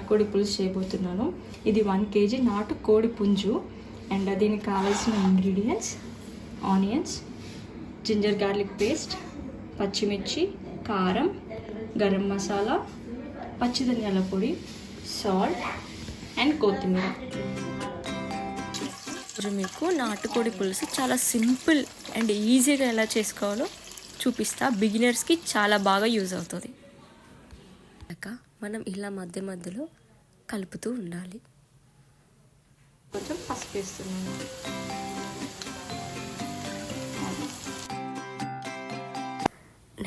నాటుకోడి పులుసు చేయబోతున్నాను. ఇది 1 kg నాటుకోడి పుంజు. అండ్ దీనికి కావాల్సిన ingredients: onions, ginger garlic paste, పచ్చిమిర్చి, కారం, గరం మసాలా, పచ్చి ధనియాల పొడి, సాల్ట్ అండ్ కొత్తిమీర. ఇప్పుడు మీకు నాటుకోడి పులుసు చాలా సింపుల్ అండ్ ఈజీగా ఎలా చేసుకోవాలో చూపిస్తా. బిగినర్స్కి చాలా బాగా యూజ్ అవుతుంది. మనం ఇలా మధ్య మధ్యలో కలుపుతూ ఉండాలి. కొంచెం పసుపు వేస్తున్నాను.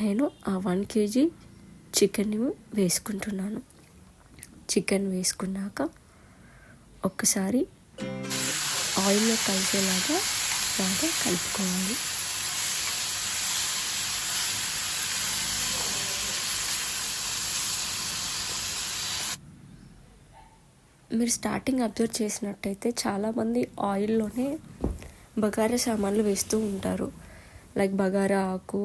నేను ఆ 1 kg చికెన్ వేసుకుంటున్నాను. చికెన్ వేసుకున్నాక ఒక్కసారి ఆయిల్లో కలిసేలాగా బాగా కలుపుకోవాలి. మీరు స్టార్టింగ్ అబ్జర్వ్ చేసినట్టయితే చాలామంది ఆయిల్లోనే బగారా సామాన్లు వేస్తూ ఉంటారు. లైక్ బగారా ఆకు,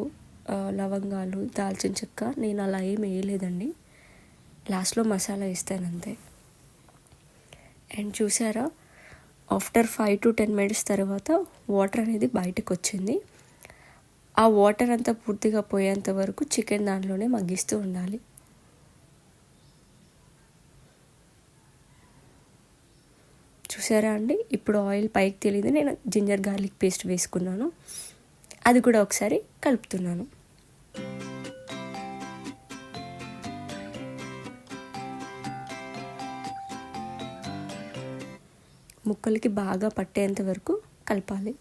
లవంగాలు, దాల్చిన చెక్క. నేను అలా ఏం వేయలేదండి. లాస్ట్లో మసాలా వేస్తాను అంతే. అండ్ చూసారా, ఆఫ్టర్ 5 to 10 minutes తర్వాత వాటర్ అనేది బయటకు వచ్చింది. ఆ వాటర్ అంతా పూర్తిగా పోయేంత వరకు చికెన్ దాంట్లోనే మగ్గిస్తూ ఉండాలి. చూసారా అండి, ఇప్పుడు ఆయిల్ పైకి తెలియదు. నేను జింజర్ గార్లిక్ పేస్ట్ వేసుకున్నాను. అది కూడా ఒకసారి కలుపుతున్నాను. ముక్కలకి బాగా పట్టేంత వరకు కలపాలి.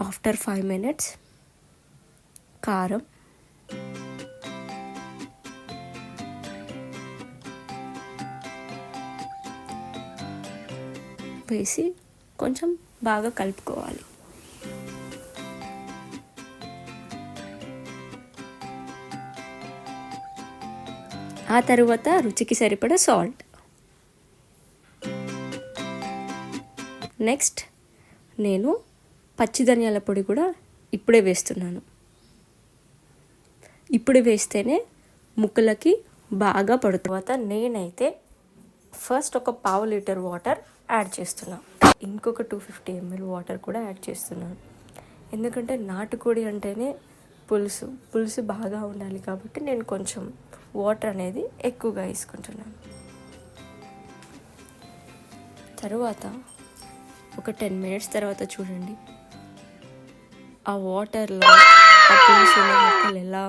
ఆఫ్టర్ 5 minutes కారం, వేసి కొంచెం బాగా కలుపుకోవాలి. ఆ తరువాత రుచికి సరిపడా సాల్ట్. నెక్స్ట్ నేను పచ్చి ధనియాల పొడి కూడా ఇప్పుడే వేస్తున్నాను. ఇప్పుడు వేస్తేనే ముక్కలకి బాగా పడుతుంది. తర్వాత నేనైతే ఫస్ట్ ఒక 1/2 లీటర్ వాటర్ యాడ్ చేస్తున్నాను. ఇంకొక 250 ml వాటర్ కూడా యాడ్ చేస్తున్నాను. ఎందుకంటే నాటుకోడి అంటేనే పులుసు బాగా ఉండాలి కాబట్టి నేను కొంచెం వాటర్ అనేది ఎక్కువగా వేసుకుంటున్నాను. తరువాత ఒక 10 minutes తర్వాత చూడండి, ఆ వాటర్లో ఆ పులుసులో ముక్కలు ఎలా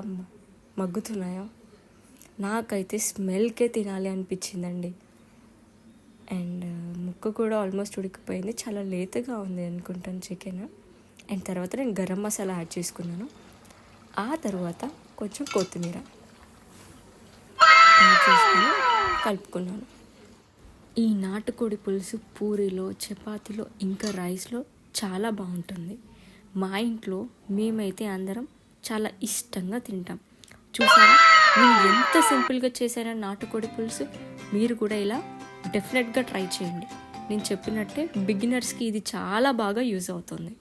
మగ్గుతున్నాయో. నాకైతే స్మెల్కే తినాలి అనిపించిందండి. అండ్ ముక్క కూడా ఆల్మోస్ట్ ఉడికిపోయింది. చాలా లేతగా ఉంది అనుకుంటాను చికెన్. అండ్ తర్వాత నేను గరం మసాలా యాడ్ చేసుకున్నాను. ఆ తర్వాత కొంచెం కొత్తిమీర యాడ్ చేసుకుని కలుపుకున్నాను. ఈ నాటుకోడి పులుసు పూరీలో, చపాతీలో, ఇంకా రైస్లో చాలా బాగుంటుంది. మా ఇంట్లో మేమైతే అందరం చాలా ఇష్టంగా తింటాం. చూసారా, నేను ఎంత సింపుల్గా చేశానో నాటుకోడి పులుసు. మీరు కూడా ఇలా డెఫినెట్గా ట్రై చేయండి. నేను చెప్పినట్టే బిగినర్స్కి ఇది చాలా బాగా యూజ్ అవుతుంది.